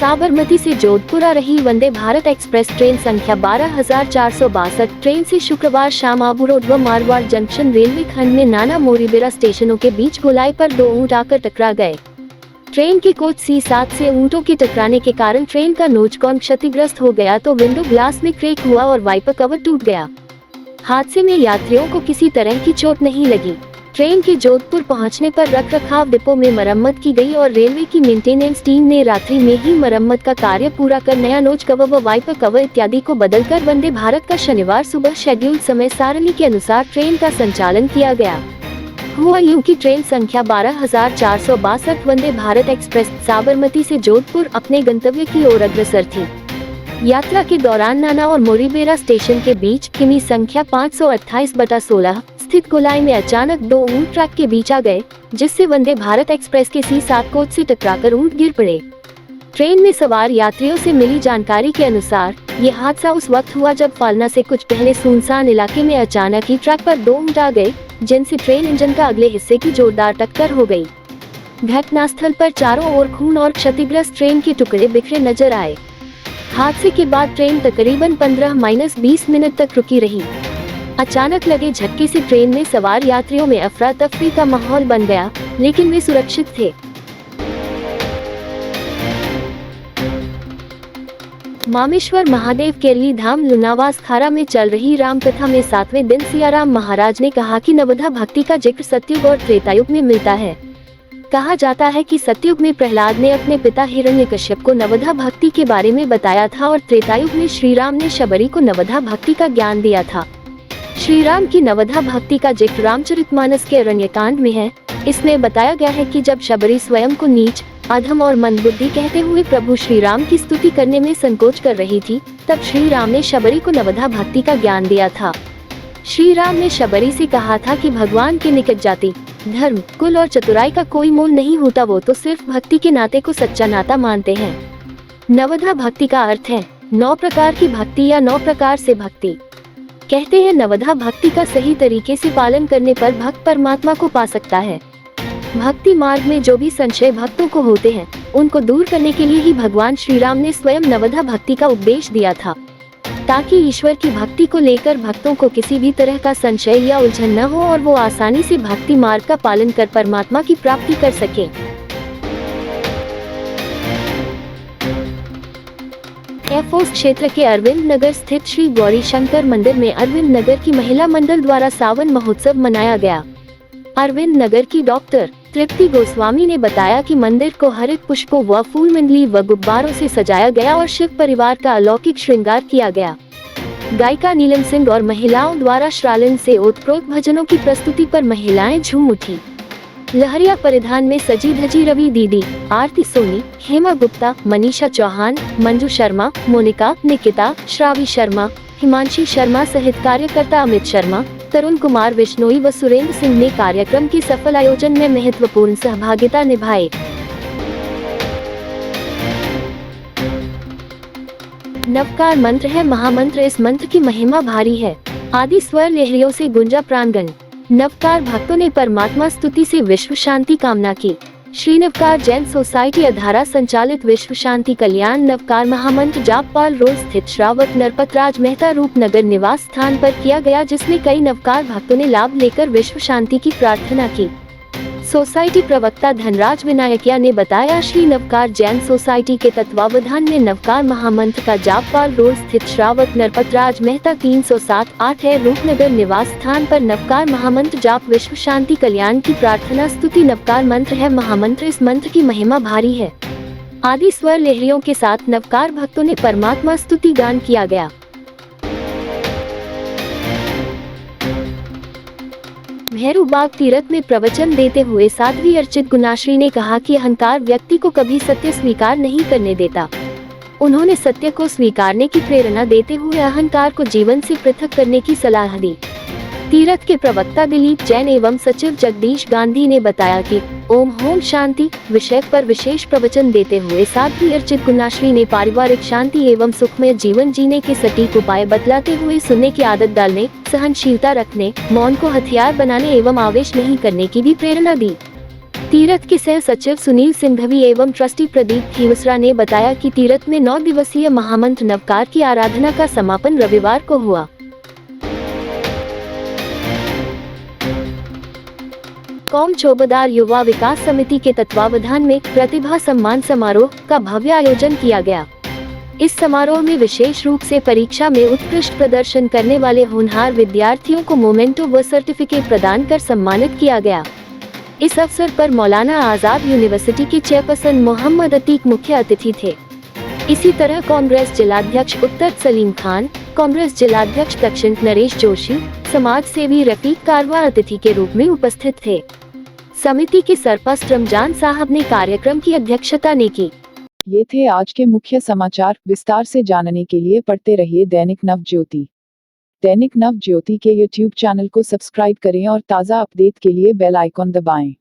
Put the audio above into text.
साबरमती से जोधपुर आ रही Vande Bharat express train संख्या 12,462 ट्रेन से शुक्रवार शाम आबू रोड व मारवाड़ जंक्शन रेलवे खंड में नाना मोरीबेरा स्टेशनों के बीच गोलाई पर 2 ऊंट आकर टकरा गए। ट्रेन के कोच C7 से ऊंटों के टकराने के कारण ट्रेन का नोचकौन क्षतिग्रस्त हो गया तो विंडो ग्लास में क्रैक हुआ और वाइपर कवर टूट गया। हादसे में यात्रियों को किसी तरह की चोट नहीं लगी। ट्रेन के जोधपुर पहुंचने पर रखरखाव डिपो में मरम्मत की गई और रेलवे की मेंटेनेंस टीम ने रात्रि में ही मरम्मत का कार्य पूरा कर नया नोच कवर व वाइपर कवर इत्यादि को बदलकर वंदे भारत का शनिवार सुबह शेड्यूल समय सारणी के अनुसार ट्रेन का संचालन किया गया। हुआ यूं कि ट्रेन संख्या 12,462 वंदे भारत एक्सप्रेस साबरमती से जोधपुर अपने गंतव्य की ओर अग्रसर थी। यात्रा के दौरान नाना और मोरीबेरा स्टेशन के बीच किमी संख्या 528/16 स्थित गोलाई में अचानक 2 ऊंट ट्रैक के बीच आ गए, जिससे वंदे भारत एक्सप्रेस के C7 कोच से टकराकर ऊंट गिर पड़े। ट्रेन में सवार यात्रियों से मिली जानकारी के अनुसार ये हादसा उस वक्त हुआ जब फालना से कुछ पहले सुनसान इलाके में अचानक ही ट्रैक पर 2 ऊंट आ गए, जिनसे ट्रेन इंजन का अगले हिस्से की जोरदार टक्कर हो गई। घटनास्थल पर चारों ओर खून और क्षतिग्रस्त ट्रेन के टुकड़े बिखरे नजर आए। हादसे के बाद ट्रेन तकरीबन 15-20 मिनट तक रुकी रही। अचानक लगे झटके से ट्रेन में सवार यात्रियों में अफरा तफरी का माहौल बन गया, लेकिन वे सुरक्षित थे। मामेश्वर महादेव केरली धाम लुनावास खारा में चल रही रामकथा में 7वें दिन सियाराम महाराज ने कहा कि नवधा भक्ति का जिक्र सतयुग और त्रेतायुग में मिलता है। कहा जाता है कि सतयुग में प्रहलाद ने अपने पिता हिरण्यकश्यप को नवधा भक्ति के बारे में बताया था और त्रेतायुग में श्री राम ने शबरी को नवधा भक्ति का ज्ञान दिया था। श्री राम की नवधा भक्ति का जिक्र रामचरितमानस के अरण्यकांड में है। इसमें बताया गया है कि जब शबरी स्वयं को नीच, अधम और मंदबुद्धि कहते हुए प्रभु श्री राम की स्तुति करने में संकोच कर रही थी, तब श्री राम ने शबरी को नवधा भक्ति का ज्ञान दिया था। श्री राम ने शबरी से कहा था कि भगवान के निकट जाति, धर्म, कुल और चतुराई का कोई मोल नहीं होता, वो तो सिर्फ भक्ति के नाते को सच्चा नाता मानते हैं। नवधा भक्ति का अर्थ है 9 प्रकार की भक्ति या 9 प्रकार से भक्ति। कहते हैं नवधा भक्ति का सही तरीके से पालन करने पर भक्त परमात्मा को पा सकता है। भक्ति मार्ग में जो भी संशय भक्तों को होते हैं, उनको दूर करने के लिए ही भगवान श्री राम ने स्वयं नवधा भक्ति का उपदेश दिया था, ताकि ईश्वर की भक्ति को लेकर भक्तों को किसी भी तरह का संशय या उलझन न हो और वो आसानी से भक्ति मार्ग का पालन कर परमात्मा की प्राप्ति कर सके। एफओस क्षेत्र के अरविंद नगर स्थित श्री गौरी शंकर मंदिर में अरविंद नगर की महिला मंडल द्वारा सावन महोत्सव मनाया गया। अरविंद नगर की डॉक्टर तृप्ति गोस्वामी ने बताया कि मंदिर को हरित पुष्पों व फूल मंडली व गुब्बारों से सजाया गया और शिव परिवार का अलौकिक श्रृंगार किया गया। गायिका नीलम सिंह और महिलाओं द्वारा श्रालिन से ओतप्रोत भजनों की प्रस्तुति पर महिलाएं झूम उठी। लहरिया परिधान में सजी धजी रवि दीदी, आरती सोनी, हेमा गुप्ता, मनीषा चौहान, मंजू शर्मा, मोनिका, निकिता, श्रावी शर्मा, हिमांशी शर्मा सहित कार्यकर्ता अमित शर्मा, तरुण कुमार बिश्नोई व सुरेंद्र सिंह ने कार्यक्रम के सफल आयोजन में महत्वपूर्ण सहभागिता निभाई। नवकार मंत्र है महामंत्र, इस मंत्र की महिमा भारी है। आदि स्वर लहरियों से गुंजा प्रांगण। नवकार भक्तों ने परमात्मा स्तुति से विश्व शांति कामना की। श्री नवकार जैन सोसाइटी अधारा संचालित विश्व शांति कल्याण नवकार महामंत्र जापपाल रोड स्थित श्रावक नरपतराज मेहता रूपनगर निवास स्थान पर किया गया, जिसमें कई नवकार भक्तों ने लाभ लेकर विश्व शांति की प्रार्थना की। सोसाइटी प्रवक्ता धनराज विनायकिया ने बताया, श्री नवकार जैन सोसाइटी के तत्वावधान में नवकार महामंत्र का जापपाल रोड स्थित श्रावक नरपतराज मेहता 307-8 है रूपनगर निवास स्थान पर नवकार महामंत्र जाप विश्व शांति कल्याण की प्रार्थना स्तुति नवकार मंत्र है महामंत्र, इस मंत्र की महिमा भारी है। आदि स्वर लहरियों के साथ नवकार भक्तों ने परमात्मा स्तुति गान किया गया। भैरूबाग तीर्थ में प्रवचन देते हुए साध्वी अर्चित गुनाश्री ने कहा कि अहंकार व्यक्ति को कभी सत्य स्वीकार नहीं करने देता। उन्होंने सत्य को स्वीकारने की प्रेरणा देते हुए अहंकार को जीवन से पृथक करने की सलाह दी। तीर्थ के प्रवक्ता दिलीप जैन एवं सचिव जगदीश गांधी ने बताया कि ओम होम शांति विषय पर विशेष प्रवचन देते हुए साध्वी अर्चित गुनाश्री ने पारिवारिक शांति एवं सुखमय जीवन जीने के सटीक उपाय बतलाते हुए सुनने की आदत डालने, सहनशीलता रखने, मौन को हथियार बनाने एवं आवेश नहीं करने की भी प्रेरणा दी। तीरथ के सह सचिव सुनील सिंघवी एवं ट्रस्टी प्रदीप खीवसरा ने बताया कि तीरथ में 9 दिवसीय महामंत्र नवकार की आराधना का समापन रविवार को हुआ। कौम चौबदार युवा विकास समिति के तत्वावधान में प्रतिभा सम्मान समारोह का भव्य आयोजन किया गया। इस समारोह में विशेष रूप से परीक्षा में उत्कृष्ट प्रदर्शन करने वाले होनहार विद्यार्थियों को मोमेंटो व सर्टिफिकेट प्रदान कर सम्मानित किया गया। इस अवसर पर मौलाना आजाद यूनिवर्सिटी के चेयरपर्सन मोहम्मद अतीक मुख्य अतिथि थे। इसी तरह कांग्रेस जिलाध्यक्ष उत्तर सलीम खान, कांग्रेस जिलाध्यक्ष दक्षिण नरेश जोशी, समाज सेवी रफीक कारवा अतिथि के रूप में उपस्थित थे। समिति के सरपरस्त रमजान साहब ने कार्यक्रम की अध्यक्षता ने की। ये थे आज के मुख्य समाचार। विस्तार से जानने के लिए पढ़ते रहिए दैनिक नवज्योति। दैनिक नवज्योति के YouTube चैनल को सब्सक्राइब करें और ताज़ा अपडेट के लिए बेल आइकॉन दबाएं।